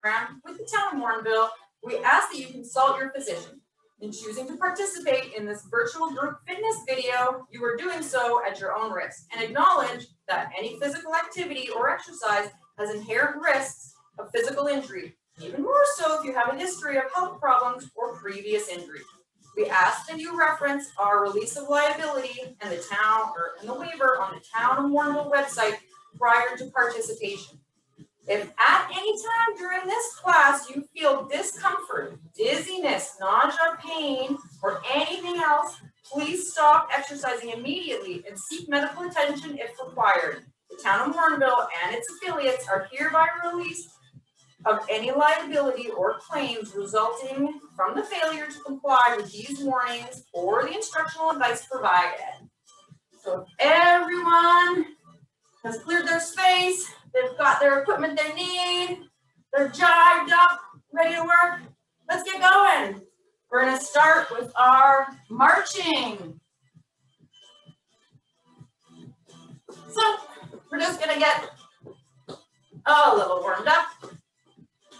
program with the town of Morinville, we ask that you consult your physician. In choosing to participate in this virtual group fitness video, you are doing so at your own risk, and acknowledge that any physical activity or exercise has inherent risks of physical injury, even more so if you have a history of health problems or previous injury. We ask that you reference our release of liability and the waiver on the Town of Morinville website prior to participation. If at any time during this class you feel discomfort, dizziness, nausea, pain, or anything else, please stop exercising immediately and seek medical attention if required. The Town of Morinville and its affiliates are hereby released of any liability or claims resulting from the failure to comply with these warnings or the instructional advice provided. So if everyone has cleared their space, they've got their equipment they need, they're jived up, ready to work, let's get going. We're going to start with our marching. So we're just going to get a little warmed up,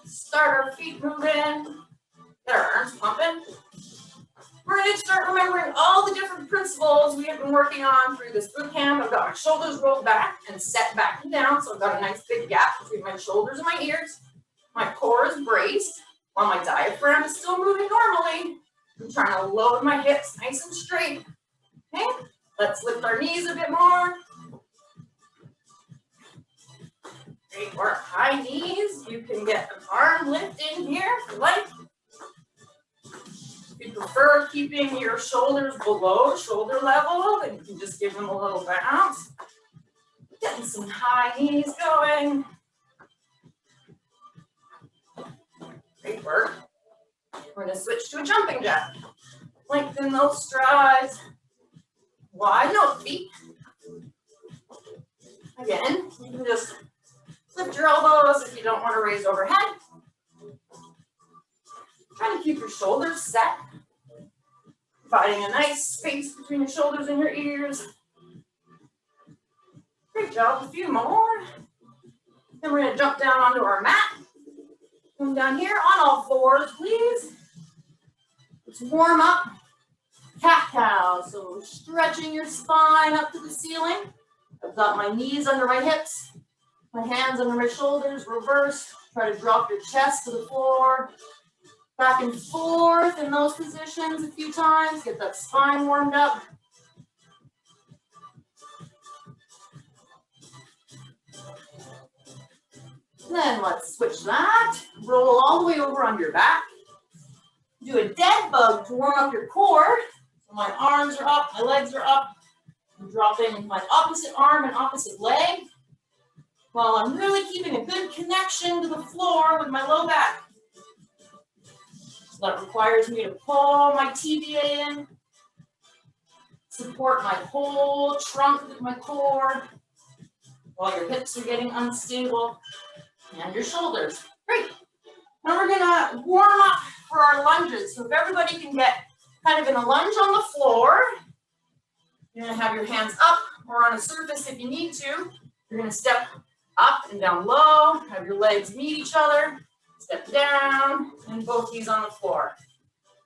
start our feet moving, get our arms pumping. We're going to start remembering all the different principles we have been working on through this boot camp. I've got my shoulders rolled back and set back and down, so I've got a nice big gap between my shoulders and my ears. My core is braced while my diaphragm is still moving normally. I'm trying to load my hips nice and straight. Okay, let's lift our knees a bit more. Great work, high knees. You can get an arm lift in here if you like. If you prefer keeping your shoulders below shoulder level, then you can just give them a little bounce. Getting some high knees going. Great work. We're going to switch to a jumping jack. Lengthen those strides. Widen those feet. Again, you can just lift your elbows if you don't want to raise overhead. Try to keep your shoulders set, providing a nice space between your shoulders and your ears. Great job, a few more. Then we're going to jump down onto our mat. Come down here on all fours, please. Let's warm up. Cat-cow, so stretching your spine up to the ceiling. I've got my knees under my hips, my hands under my shoulders, reverse. Try to drop your chest to the floor. Back and forth in those positions a few times. Get that spine warmed up. Then let's switch that. Roll all the way over on your back. Do a dead bug to warm up your core. So my arms are up, my legs are up. I'm dropping my opposite arm and opposite leg, while I'm really keeping a good connection to the floor with my low back. So that requires me to pull my TVA in, support my whole trunk with my core, while your hips are getting unstable, and your shoulders. Great. Now we're gonna warm up for our lunges. So if everybody can get kind of in a lunge on the floor, you're gonna have your hands up or on a surface if you need to. You're gonna step up and down low, have your legs meet each other, step down, and both knees on the floor.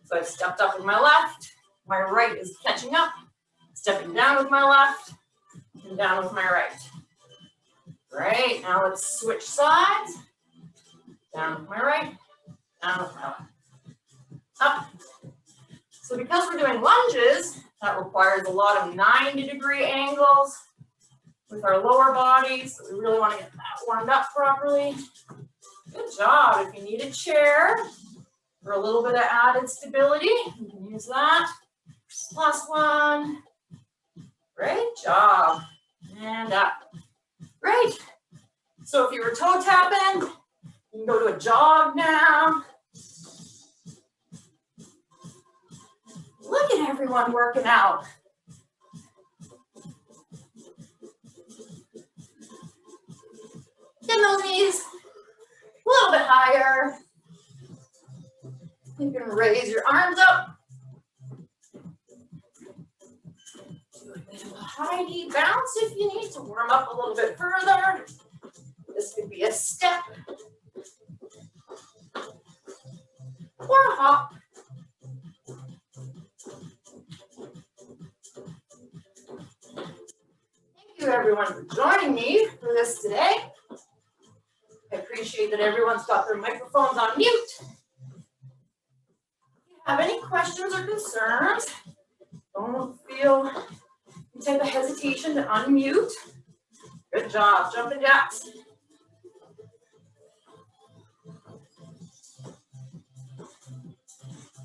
So I've stepped up with my left, my right is catching up, stepping down with my left, and down with my right. Great, now let's switch sides. Down with my right, down with my left. Up. So because we're doing lunges, that requires a lot of 90-degree angles with our lower bodies. So we really want to get that warmed up properly. Good job. If you need a chair for a little bit of added stability, you can use that. Last one. Great job. And up. Great. So if you were toe tapping, you can go to a jog now. Look at everyone working out. Get those knees a little bit higher. You can raise your arms up. Do a bit of a high knee bounce if you need to warm up a little bit further. This could be a step. or a hop. Thank you everyone for joining me for this today. I appreciate that everyone's got their microphones on mute. If you have any questions or concerns, don't feel any type of hesitation to unmute. Good job, jumping jacks.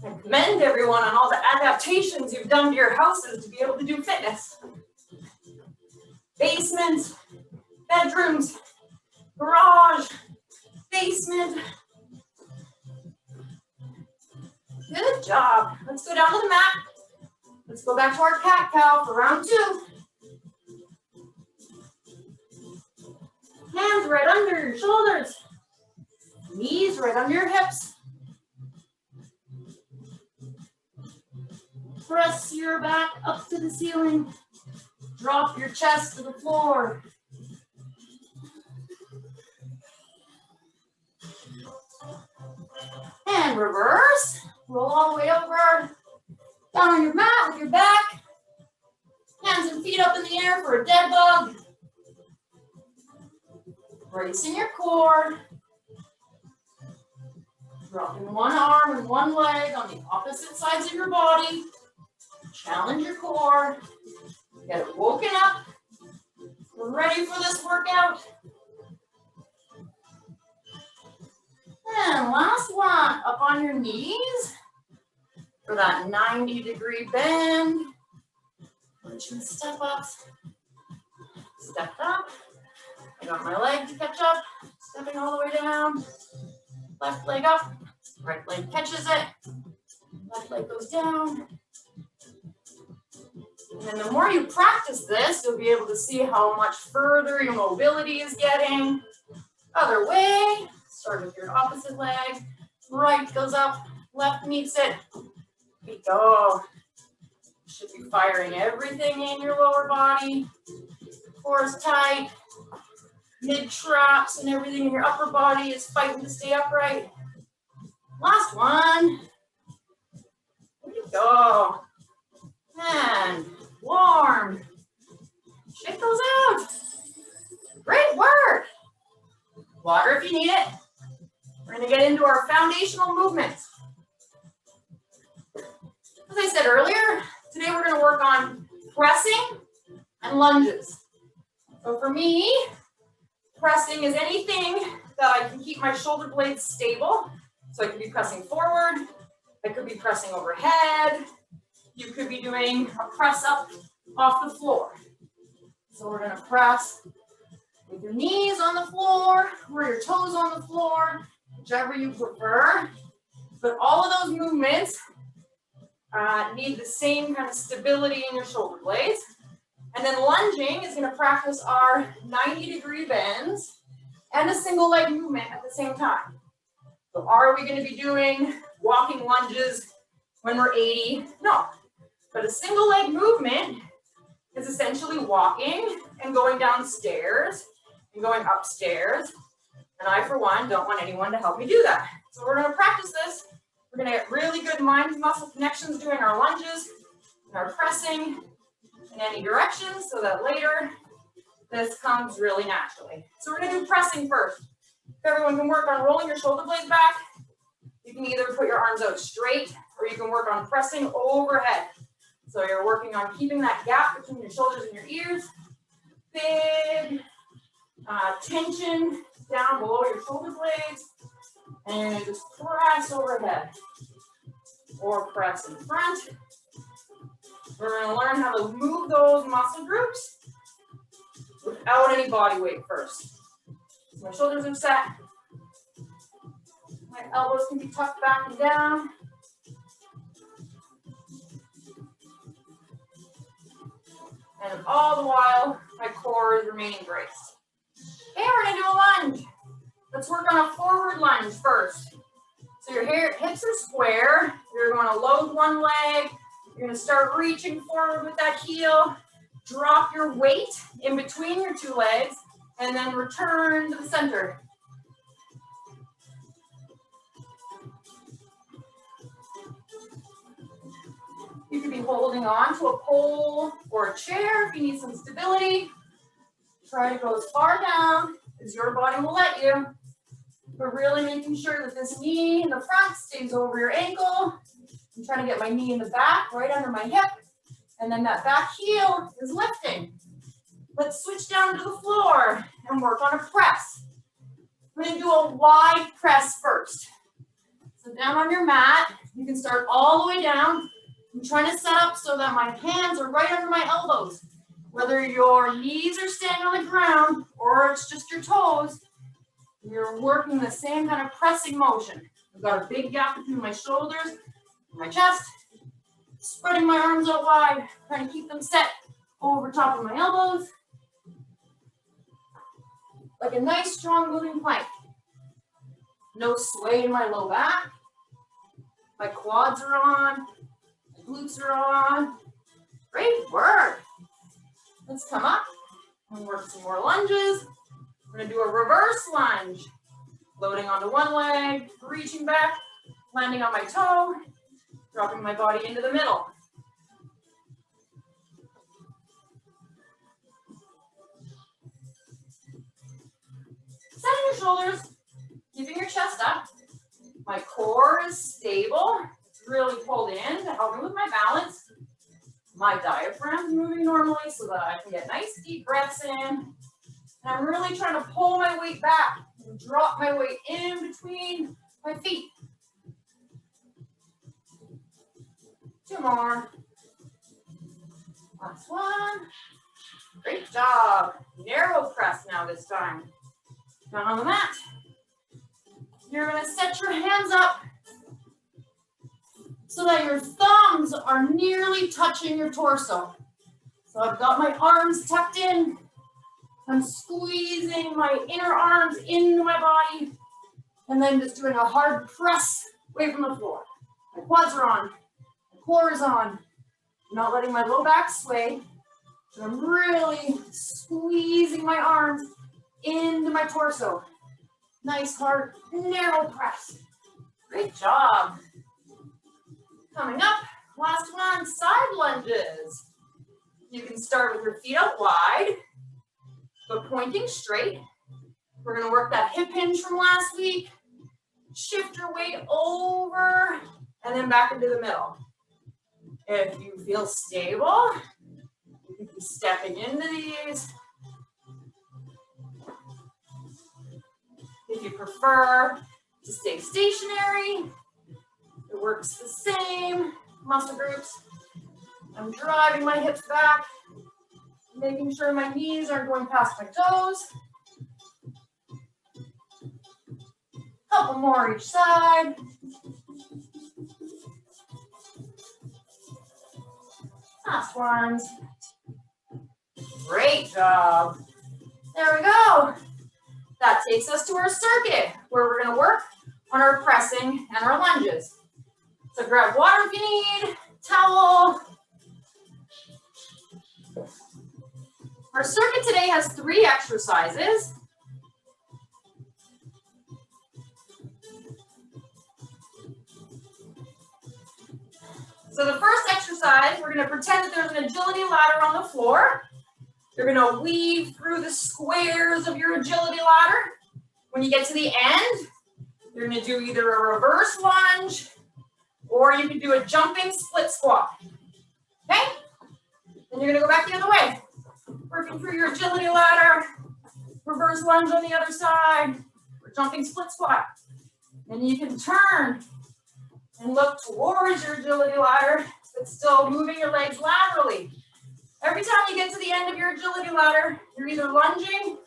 I commend everyone on all the adaptations you've done to your houses to be able to do fitness. Basements, bedrooms, garage, basement. Good job. Let's go down to the mat. Let's go back to our cat-cow for round 2. Hands right under your shoulders. Knees right under your hips. Press your back up to the ceiling. Drop your chest to the floor. And reverse. Roll all the way over. Down on your mat with your back. Hands and feet up in the air for a dead bug. Bracing your core. Dropping one arm and one leg on the opposite sides of your body. Challenge your core. Get it woken up. We're ready for this workout. And last one, up on your knees for that 90-degree bend. Punching step ups. Step up. I got my leg to catch up. Stepping all the way down. Left leg up. Right leg catches it. Left leg goes down. And then the more you practice this, you'll be able to see how much further your mobility is getting. Other way. Start with your opposite leg. Right goes up. Left meets it. There we go. Should be firing everything in your lower body. Core is tight. Mid traps and everything in your upper body is fighting to stay upright. Last one. There we go. And warm. Shake those out. Great work. Water if you need it. We're going to get into our foundational movements. As I said earlier, today we're going to work on pressing and lunges. So for me, pressing is anything that I can keep my shoulder blades stable. So I could be pressing forward. I could be pressing overhead. You could be doing a press up off the floor. So we're going to press with your knees on the floor or your toes on the floor, whichever you prefer. But all of those movements need the same kind of stability in your shoulder blades. And then lunging is going to practice our 90-degree bends and a single leg movement at the same time. So are we going to be doing walking lunges when we're 80? No. But a single leg movement is essentially walking and going downstairs and going upstairs. And I, for one, don't want anyone to help me do that. So we're going to practice this. We're going to get really good mind muscle connections doing our lunges and our pressing in any direction so that later this comes really naturally. So we're going to do pressing first. If everyone can work on rolling your shoulder blades back, you can either put your arms out straight or you can work on pressing overhead. So you're working on keeping that gap between your shoulders and your ears. Big tension down below your shoulder blades. And just press overhead or press in front. We're going to learn how to move those muscle groups without any body weight first. So my shoulders are set. My elbows can be tucked back and down. And all the while, my core is remaining braced. Okay, we're going to do a lunge. Let's work on a forward lunge first. So your hips are square. You're going to load one leg. You're going to start reaching forward with that heel. Drop your weight in between your two legs and then return to the center. You could be holding on to a pole or a chair if you need some stability. Try to go as far down as your body will let you, but really making sure that this knee in the front stays over your ankle. I'm trying to get my knee in the back, right under my hip, and then that back heel is lifting. Let's switch down to the floor and work on a press. We're going to do a wide press first. So down on your mat, you can start all the way down. I'm trying to set up so that my hands are right under my elbows. Whether your knees are staying on the ground or it's just your toes, you're working the same kind of pressing motion. I've got a big gap between my shoulders and my chest. Spreading my arms out wide, trying to keep them set over top of my elbows. Like a nice, strong moving plank. No sway in my low back. My quads are on. My glutes are on. Great work. Let's come up and work some more lunges. We're going to do a reverse lunge. Loading onto one leg, reaching back, landing on my toe, dropping my body into the middle. Setting your shoulders, keeping your chest up. My core is stable. It's really pulled in to help me with my balance. My diaphragm's moving normally so that I can get nice deep breaths in. And I'm really trying to pull my weight back and drop my weight in between my feet. 2 more. Last one. Great job. Narrow press now this time. Down on the mat. You're going to set your hands up so that your thumbs are nearly touching your torso. So I've got my arms tucked in. I'm squeezing my inner arms into my body and then just doing a hard press away from the floor. My quads are on, my core is on. I'm not letting my low back sway. So I'm really squeezing my arms into my torso. Nice, hard, narrow press. Great job. Coming up, last one, side lunges. You can start with your feet out wide, but pointing straight. We're going to work that hip hinge from last week. Shift your weight over and then back into the middle. If you feel stable, you can be stepping into these. If you prefer to stay stationary, it works the same muscle groups. I'm driving my hips back, making sure my knees aren't going past my toes. Couple more each side. Last ones. Great job. There we go. That takes us to our circuit, where we're going to work on our pressing and our lunges. So grab water if you need, towel. Our circuit today has 3 exercises. So the first exercise, we're going to pretend that there's an agility ladder on the floor. You're going to weave through the squares of your agility ladder. When you get to the end, you're going to do either a reverse lunge or you can do a jumping split squat. Okay? Then you're going to go back the other way. Working through your agility ladder, reverse lunge on the other side, or jumping split squat. And you can turn and look towards your agility ladder, but still moving your legs laterally. Every time you get to the end of your agility ladder, you're either lunging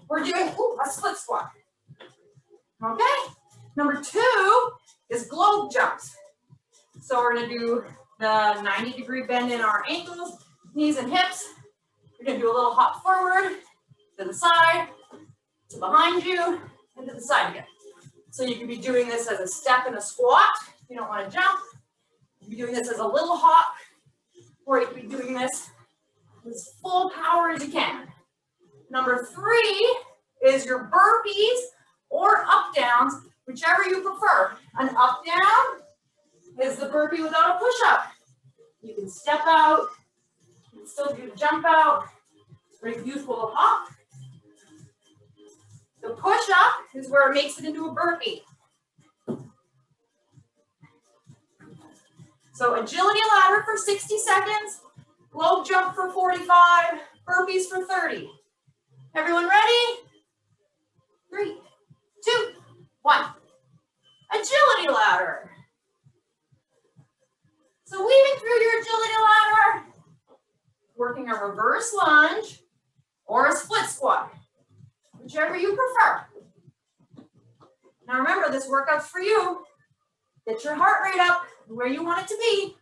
or doing a split squat. Okay? Number 2 is globe jumps. So we're going to do the 90-degree bend in our ankles, knees, and hips. You're going to do a little hop forward, to the side, to behind you, and to the side again. So you can be doing this as a step and a squat. If you don't want to jump, you can be doing this as a little hop, or you can be doing this as full power as you can. Number 3 is your burpees or up downs, whichever you prefer. An up down is the burpee without a push up. You can step out. You can still do the jump out. Very beautiful hop. The push up is where it makes it into a burpee. So agility ladder for 60 seconds, globe jump for 45, burpees for 30. Everyone ready? 3, 2, 1. Agility ladder. So weaving through your agility ladder, working a reverse lunge or a split squat, whichever you prefer. Now remember, this workout's for you. Get your heart rate up where you want it to be.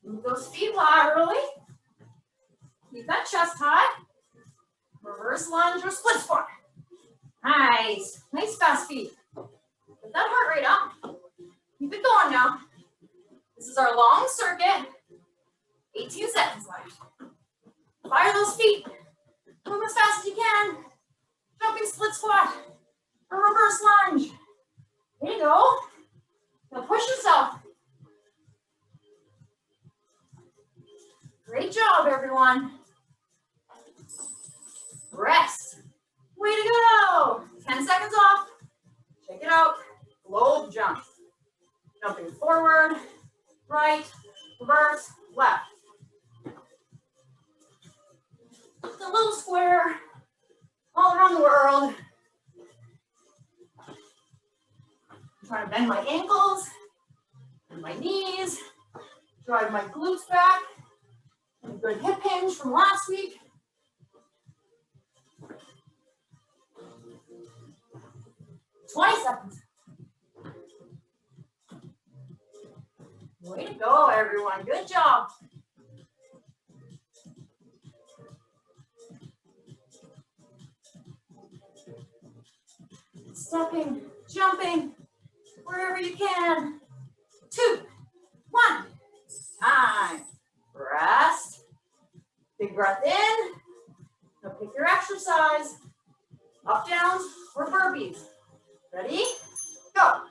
Move those feet laterally. Keep that chest high. Reverse lunge or split squat. Nice. Nice fast feet. Get that heart rate up. Keep it going now. This is our long circuit. 18 seconds left. Fire those feet. Move as fast as you can. Jumping split squat or reverse lunge. There you go. Now push yourself. Great job, everyone. Rest. Way to go. 10 seconds off. Check it out. Globe jump. Jumping forward, right, reverse, left. It's a little square all around the world. I'm trying to bend my ankles and my knees, drive my glutes back. A good hip hinge from last week. $20 seconds. Way to go, everyone. Good job. Stepping, jumping, wherever you can. 2, 1. Time. Rest. Big breath in. Now pick your exercise. Up downs or burpees. Ready? Go.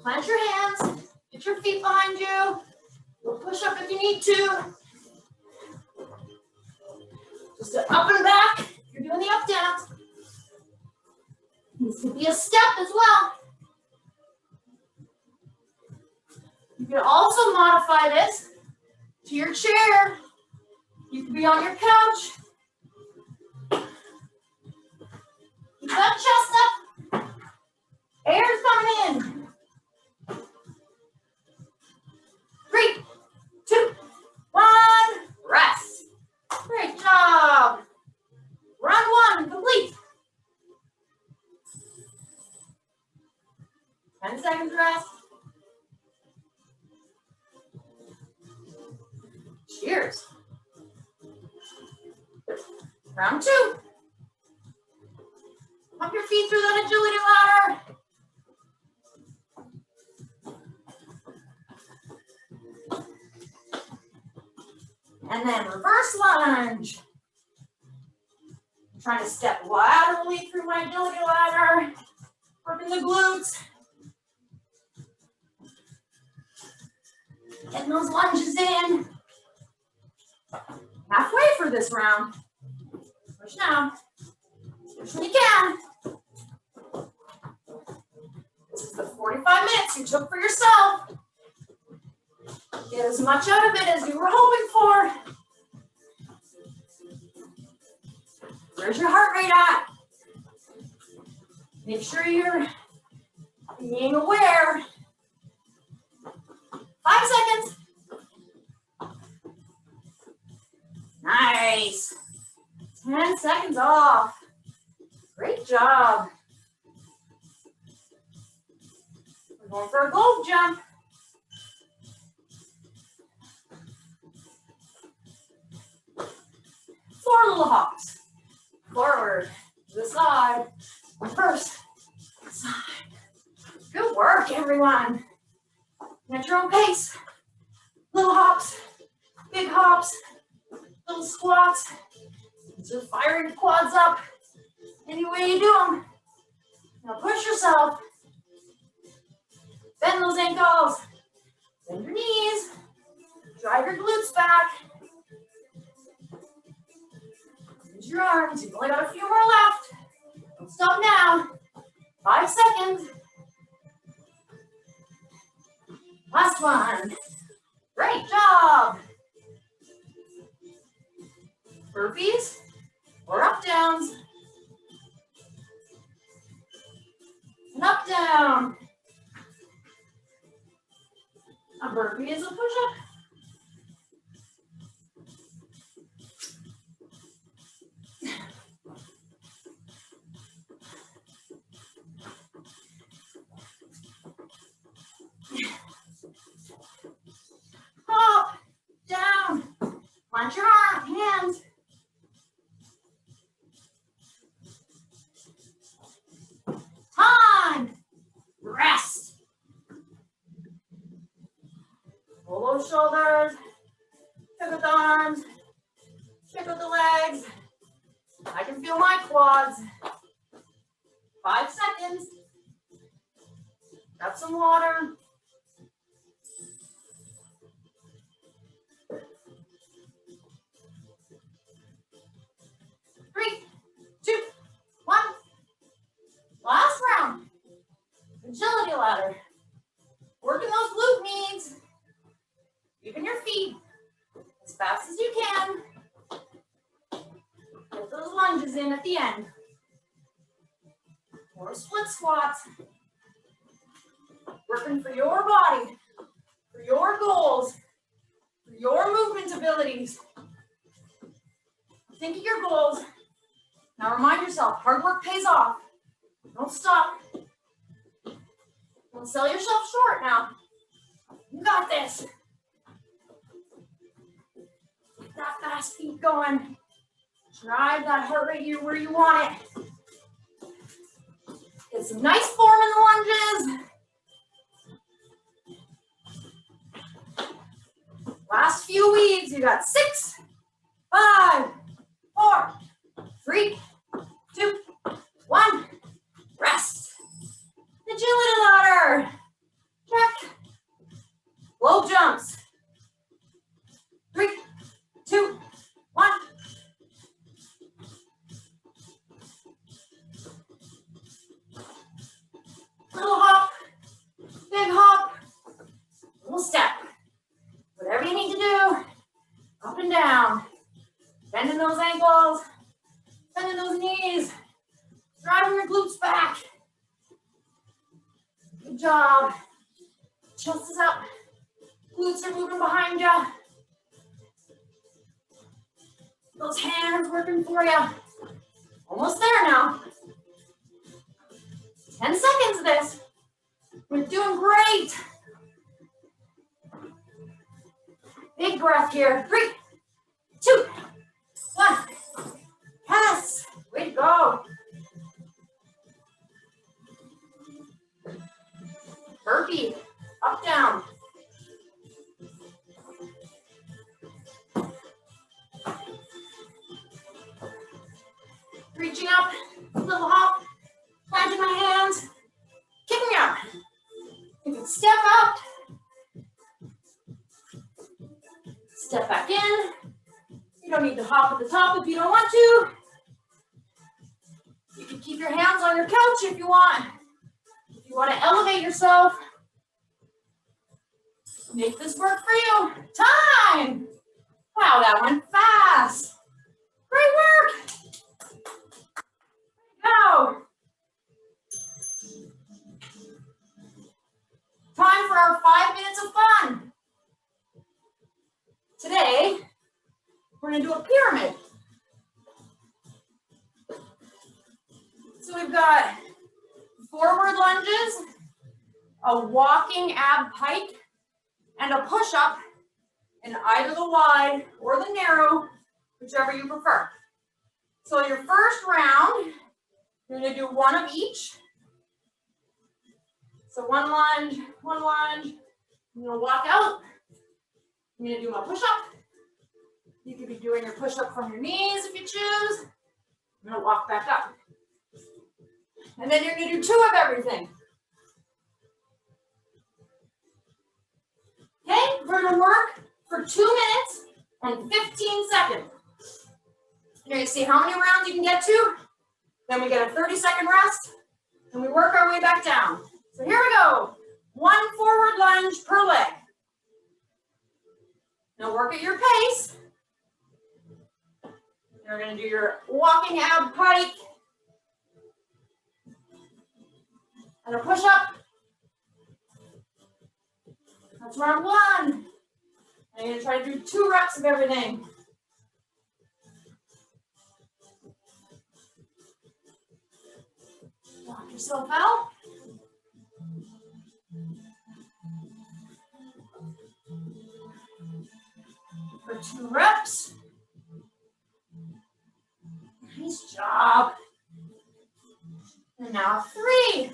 Plant your hands. Get your feet behind you. We'll push up if you need to. Just up and back. You're doing the up downs. This could be a step as well. You can also modify this to your chair. You could be on your couch. Keep that chest up. Air's coming in. 3, 2, 1. Rest. Great job. Round 1 complete. 10 seconds rest. Cheers. Round 2. Pump your feet through that agility ladder. And then reverse lunge. I'm trying to step laterally through my agility ladder. Working the glutes. Getting those lunges in. Halfway for this round. Push now. Push when you can. This is the 45 minutes you took for yourself. Get as much out of it as you were hoping for. Where's your heart rate at? Make sure you're being aware. 5 seconds. Nice. 10 seconds off. Great job. We're going for a globe jump. Four little hops. Forward, to the side, reverse, side. Good work, everyone. At your own pace. Little hops, big hops. Little squats. So fire your quads up any way you do them. Now push yourself. Bend those ankles. Bend your knees. Drive your glutes back. Use your arms. You've only got a few more left. Don't stop now. 5 seconds. Last one. Great job. Burpees or up downs. And up down. A burpee is a push-up. Up, down. Punch your hands. Time. Rest. Pull those shoulders. Check out the arms. Check out the legs. I can feel my quads. 5 seconds. Grab some water. Three, two, one. Last round. Agility ladder. Working those glute means. Even your feet as fast as you can. Get those lunges in at the end. More split squats. Working for your body, for your goals, for your movement abilities. Think of your goals. Now remind yourself, hard work pays off. Don't stop. Don't sell yourself short now. You got this. Get that fast feet going. Drive that heart rate here where you want it. Get some nice form in the lunges. Last few weeks, you got 6, 5, 4, 3, 2, 1. Rest. Agility ladder. Check. Low jumps. 3, 2, 1. Little hop. Big hop. Little step. Whatever you need to do, up and down, bending those ankles, bending those knees, driving your glutes back. Good job. Chest is up, glutes are moving behind you. Those hands working for you. Almost there now. 10 seconds of this. We're doing great. Big breath here. 3, 2, 1. Yes. Way to go. Burpee. Up, down. Reaching up. Little hop. Planting my hands. Kicking out. You can step up. Step back in. You don't need to hop at the top if you don't want to. You can keep your hands on your couch if you want. If you want to elevate yourself, make this work for you. Time! Wow, that went fast. Great work. Go. Time for our 5 minutes of fun. Today, we're going to do a pyramid. So we've got forward lunges, a walking ab pike, and a push-up in either the wide or the narrow, whichever you prefer. So your first round, you're going to do one of each. So one lunge, one lunge. I'm going to walk out. I'm going to do my push-up. You could be doing your push-up from your knees if you choose. I'm gonna walk back up. And then you're gonna do 2 of everything. Okay, we're gonna work for 2 minutes and 15 seconds. You're gonna see how many rounds you can get to. Then we get a 30-second rest, and we work our way back down. So here we go. 1 forward lunge per leg. Now work at your pace. You're gonna do your walking ab pike and a push-up. That's round 1. And you're gonna try to do 2 reps of everything. Walk yourself out. For 2 reps. Nice job. And now 3.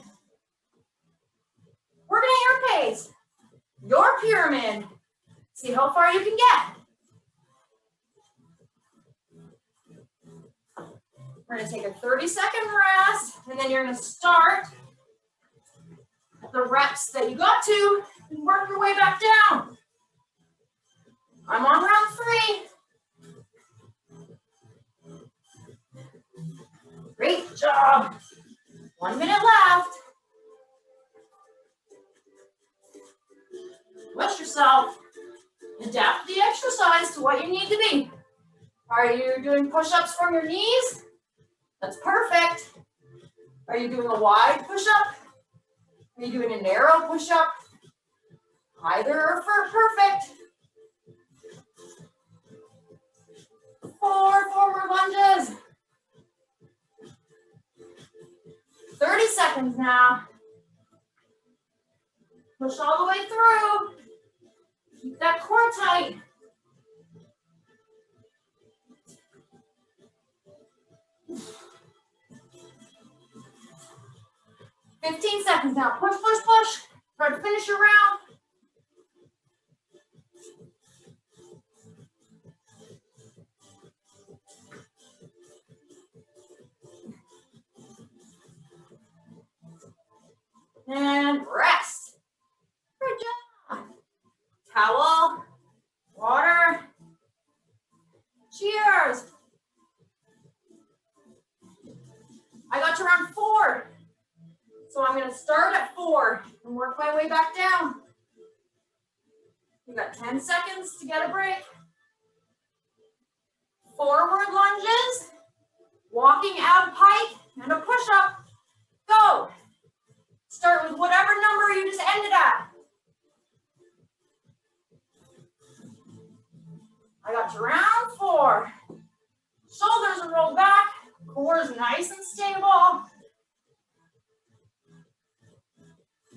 Working at your pace. Your pyramid. See how far you can get. We're going to take a 30-second rest, and then you're going to start the reps that you got to and work your way back down. I'm on round 3. Great job. 1 minute left. Push yourself. Adapt the exercise to what you need to be. Are you doing push-ups from your knees? That's perfect. Are you doing a wide push-up? Are you doing a narrow push-up? Either are perfect. 4 forward lunges. 30 seconds now. Push all the way through. Keep that core tight. $15 seconds now. Push, push, push. Try to finish your round. And rest. Good job. Towel, water. Cheers. I got to round 4. So I'm going to start at 4 and work my way back down. You got 10 seconds to get a break. Forward lunges, walking ab pike, and a push-up. Go. Start with whatever number you just ended at. I got to round 4. Shoulders are rolled back. Core is nice and stable.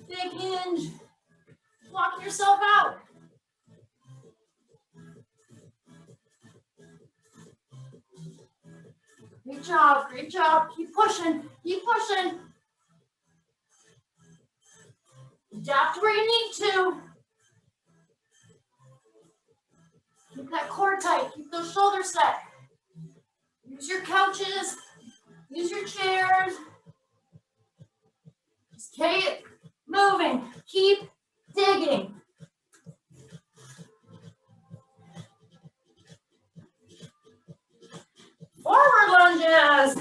Big hinge. Lock yourself out. Great job, great job. Keep pushing, keep pushing. Adapt where you need to. Keep that core tight, keep those shoulders set. Use your couches, use your chairs. Just keep moving, keep digging. Forward lunges.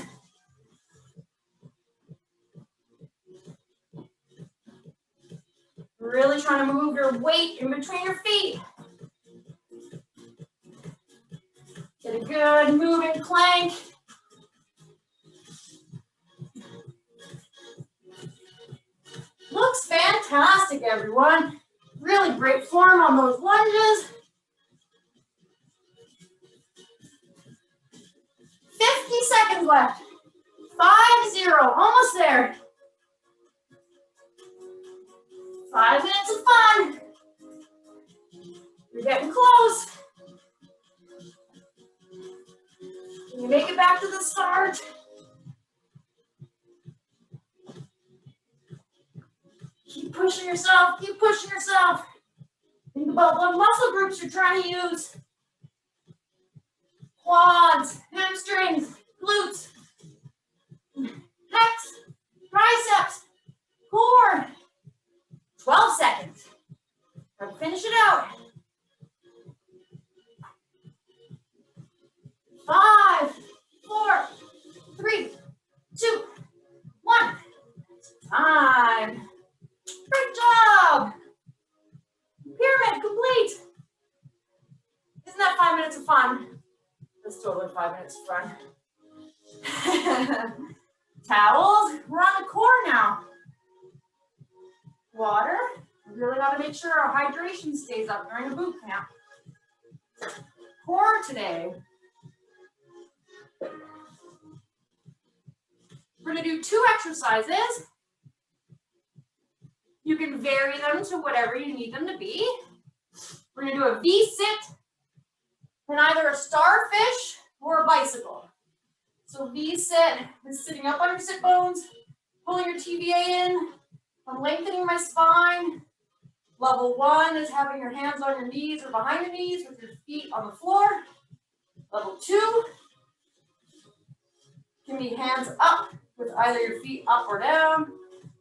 Really trying to move your weight in between your feet. Get a good moving plank. Looks fantastic, everyone. Really great form on those lunges. 50 seconds left. 5-0, almost there. 5 minutes of fun. You're getting close. Can you make it back to the start? Keep pushing yourself, keep pushing yourself. Think about what muscle groups you're trying to use. quads, hamstrings, glutes, pecs, triceps, core. 12 seconds. Finish it out. 5, 4, 3, 2, 1. Time. Great job. Pyramid complete. Isn't that 5 minutes of fun? That's totally 5 minutes of fun. Towels. We're on the core now. Water. We really got to make sure our hydration stays up during the boot camp. Core today. We're going to do 2 exercises. You can vary them to whatever you need them to be. We're going to do a V-sit and either a starfish or a bicycle. So V-sit is sitting up on your sit bones, pulling your TVA in. I'm lengthening my spine. Level 1 is having your hands on your knees or behind your knees with your feet on the floor. Level 2 can be hands up with either your feet up or down.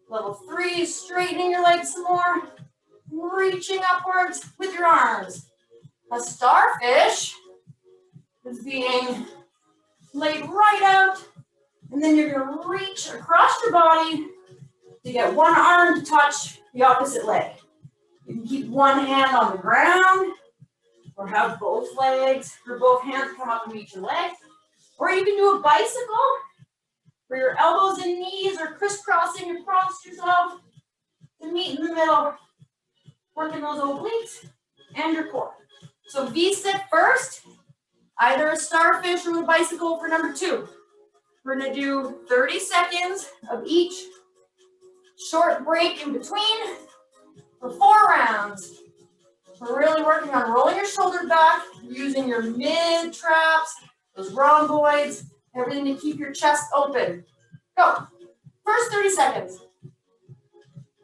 Level 3 is straightening your legs some more, reaching upwards with your arms. A starfish is being laid right out, and then you're going to reach across your body to get one arm to touch the opposite leg. You can keep one hand on the ground, or have both legs, or both hands come up and meet your leg. Or you can do a bicycle, where your elbows and knees are crisscrossing across yourself to meet in the middle, working those obliques and your core. So V-sit first, either a starfish or a bicycle for number 2. We're going to do 30 seconds of each. Short break in between for 4 rounds. We're really working on rolling your shoulder back, using your mid-traps, those rhomboids, everything to keep your chest open. Go. First 30 seconds.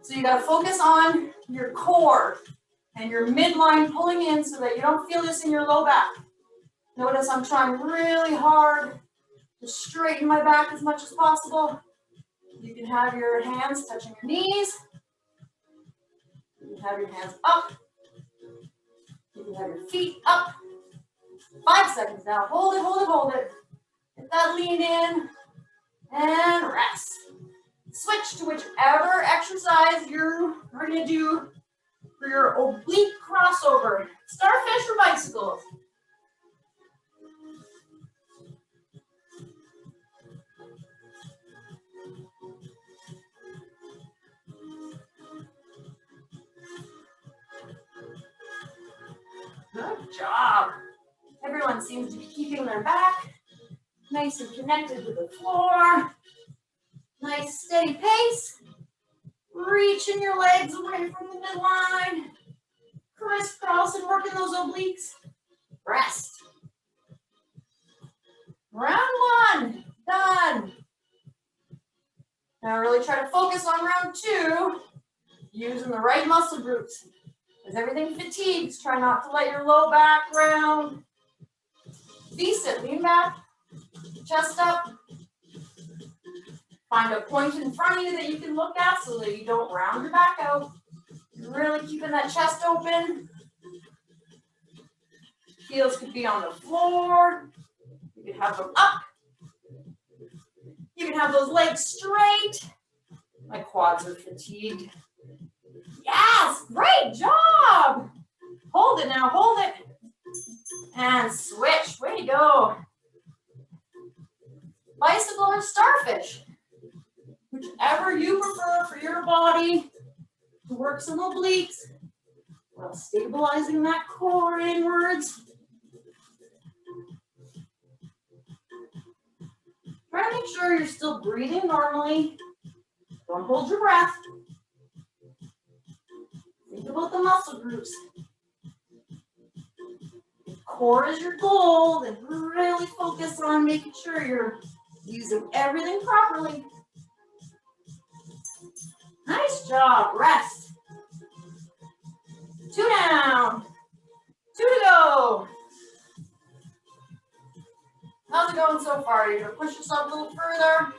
So you got to focus on your core and your midline pulling in so that you don't feel this in your low back. Notice I'm trying really hard to straighten my back as much as possible. You can have your hands touching your knees. You can have your hands up. You can have your feet up. 5 seconds now. Hold it, hold it, hold it. Get that lean in and rest. Switch to whichever exercise you are going to do for your oblique crossover. Starfish or bicycles. Good job. Everyone seems to be keeping their back nice and connected to the floor. Nice steady pace. Reaching your legs away from the midline. Crisscross and working those obliques. Rest. Round 1, done. Now really try to focus on round 2, using the right muscle groups. As everything fatigues, try not to let your low back round. V-sit, lean back, chest up. Find a point in front of you that you can look at so that you don't round your back out. You're really keeping that chest open. Heels could be on the floor. You can have them up. You can have those legs straight. My quads are fatigued. Yes, great job. Hold it now, hold it. And switch, way to go. Bicycle or starfish. Whichever you prefer for your body to work some obliques while stabilizing that core inwards. Try to make sure you're still breathing normally. Don't hold your breath. Think about the muscle groups. If core is your goal, then really focus on making sure you're using everything properly. Nice job. Rest. 2 down. 2 to go. going so far? You're gonna push yourself a little further.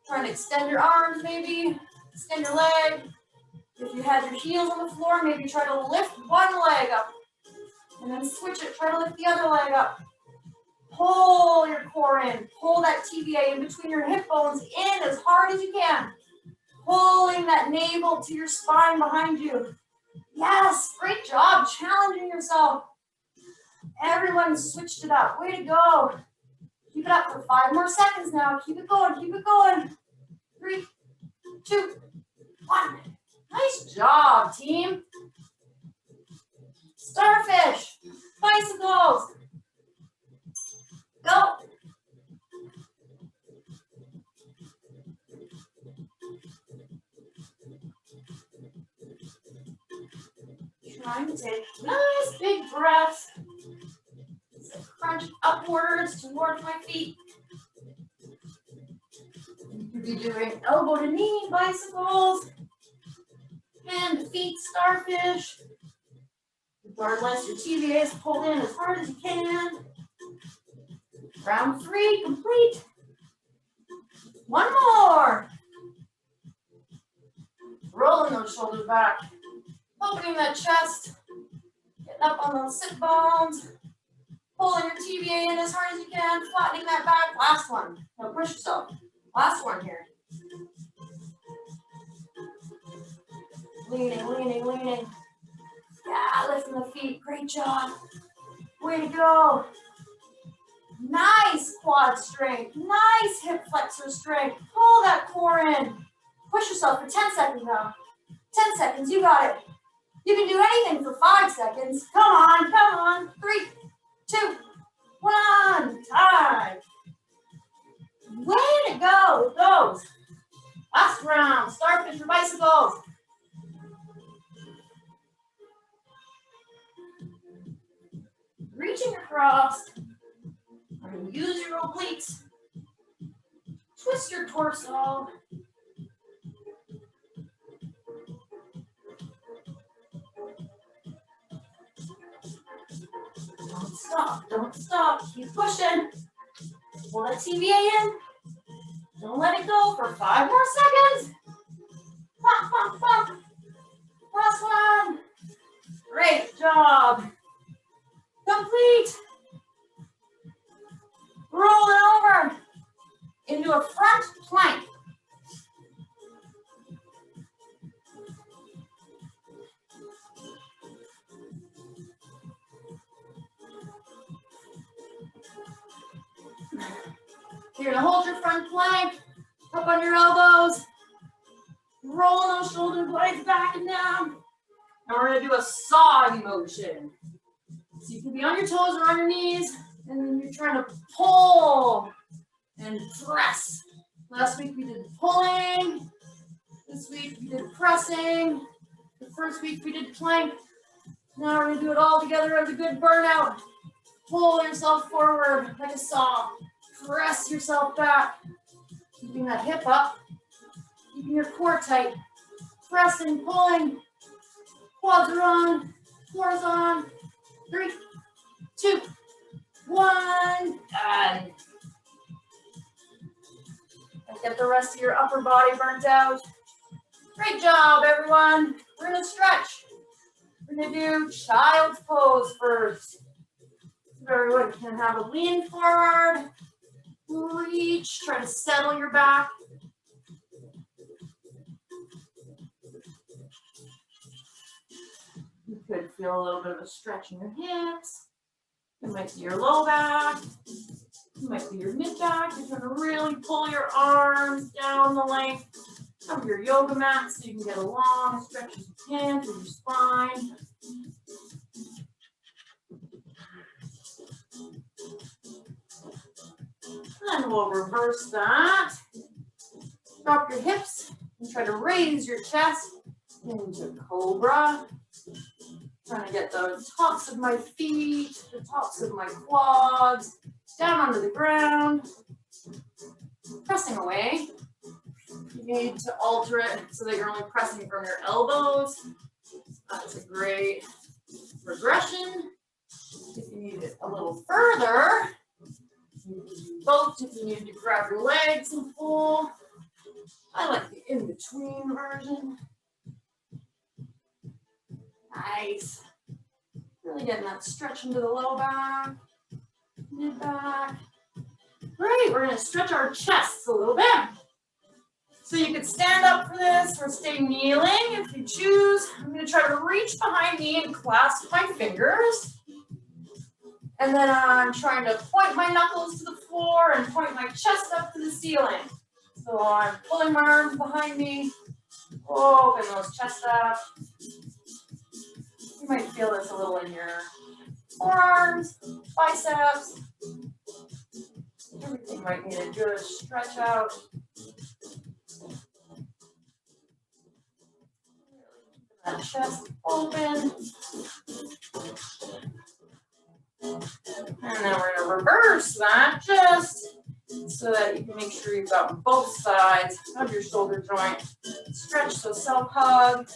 Trying to extend your arms maybe, extend your leg. If you had your heels on the floor, maybe try to lift one leg up and then switch it, try to lift the other leg up. Pull your core in, pull that TVA in between your hip bones in as hard as you can. Pulling that navel to your spine behind you. Yes, great job, challenging yourself. Everyone switched it up, way to go. Keep it up for 5 more seconds now, keep it going, keep it going. 3, 2, 1. Nice job, team. Starfish, bicycles. Go. Trying to take nice big breaths. Crunch upwards towards my feet. You could be doing elbow to knee bicycles. Hand to feet starfish. Regardless, your TVA is pulled in as hard as you can. Round 3 complete. 1 more. Rolling those shoulders back. Opening that chest. Getting up on those sit bones. Pulling your TVA in as hard as you can. Flattening that back. Last one. Now push yourself. Last one here. Leaning, leaning, leaning. Yeah, lifting the feet. Great job. Way to go. Nice quad strength. Nice hip flexor strength. Pull that core in. Push yourself for 10 seconds now. 10 seconds. You got it. You can do anything for 5 seconds. Come on, come on. 3, 2, 1. Time. Way to go with those. Last round. Starfish for bicycles. Reaching across. I'm going to use your obliques. Twist your torso. Don't stop, don't stop. Keep pushing. Pull that TVA in. Don't let it go for 5 more seconds. Pump, pump, pump. Last one. Great job. Complete. Roll it over into a front plank. You're gonna hold your front plank up on your elbows. Roll those shoulder blades back and down. And we're gonna do a sawing motion. So you can be on your toes or on your knees, and then you're trying to pull and press. Last week we did pulling. This week we did pressing. The first week we did plank. Now we're gonna do it all together as a good burnout. Pull yourself forward like a saw. Press yourself back. Keeping that hip up. Keeping your core tight. Pressing, pulling. Quads are on. Core is on. 3, 2, 1. Done. Get the rest of your upper body burnt out. Great job, everyone. We're gonna stretch. We're gonna do child's pose first. So everyone can have a lean forward. Reach, try to settle your back. You could feel a little bit of a stretch in your hips. It might be your low back. It might be your mid back. You're trying to really pull your arms down the length of your yoga mat so you can get a long stretch as you can through your spine. And we'll reverse that. Drop your hips and try to raise your chest into cobra. Trying to get the tops of my feet, the tops of my quads, down onto the ground. Pressing away. You need to alter it so that you're only pressing from your elbows. That's a great progression. If you need it a little further, You can do both if you need to grab your legs and pull. I like the in-between version. Nice. Really getting that stretch into the low back, mid back. Great, we're gonna stretch our chests a little bit. So you could stand up for this or stay kneeling if you choose. I'm gonna try to reach behind me and clasp my fingers. And then I'm trying to point my knuckles to the floor and point my chest up to the ceiling. So I'm pulling my arms behind me, open those chest up. You might feel this a little in your forearms, biceps. Everything might need a good stretch out. That chest open. And then we're going to reverse that just so that you can make sure you've got both sides of your shoulder joint. Stretch, so self-hug.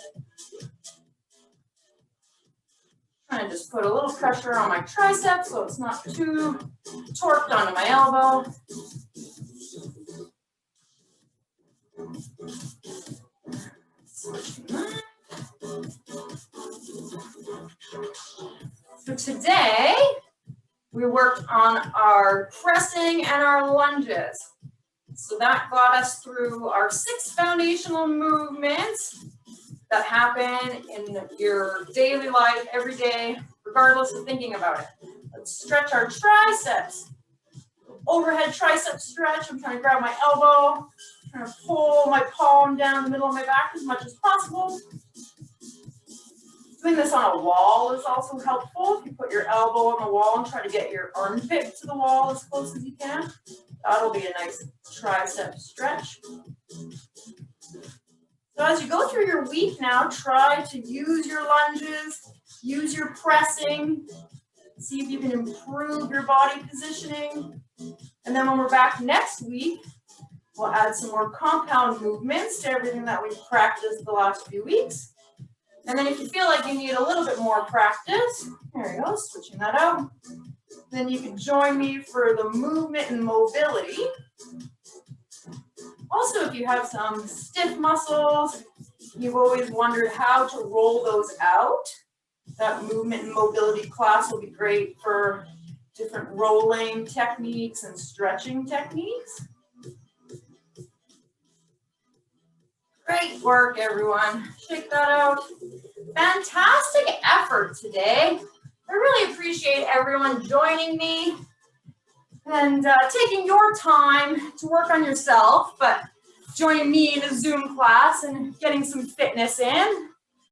Trying to just put a little pressure on my tricep so it's not too torqued onto my elbow. Switching that. So today, we worked on our pressing and our lunges. So that got us through our 6 foundational movements that happen in your daily life every day, regardless of thinking about it. Let's stretch our triceps. Overhead tricep stretch. I'm trying to grab my elbow, trying to pull my palm down the middle of my back as much as possible. Doing this on a wall is also helpful. If you put your elbow on the wall and try to get your armpit to the wall as close as you can, that'll be a nice tricep stretch. So as you go through your week now, try to use your lunges, use your pressing, see if you can improve your body positioning. And then when we're back next week, we'll add some more compound movements to everything that we've practiced the last few weeks. And then if you feel like you need a little bit more practice, there you go, switching that out. Then you can join me for the movement and mobility. Also, if you have some stiff muscles, you've always wondered how to roll those out, that movement and mobility class will be great for different rolling techniques and stretching techniques. Great work, everyone. Shake that out. Fantastic effort today. I really appreciate everyone joining me and taking your time to work on yourself, but joining me in a Zoom class and getting some fitness in.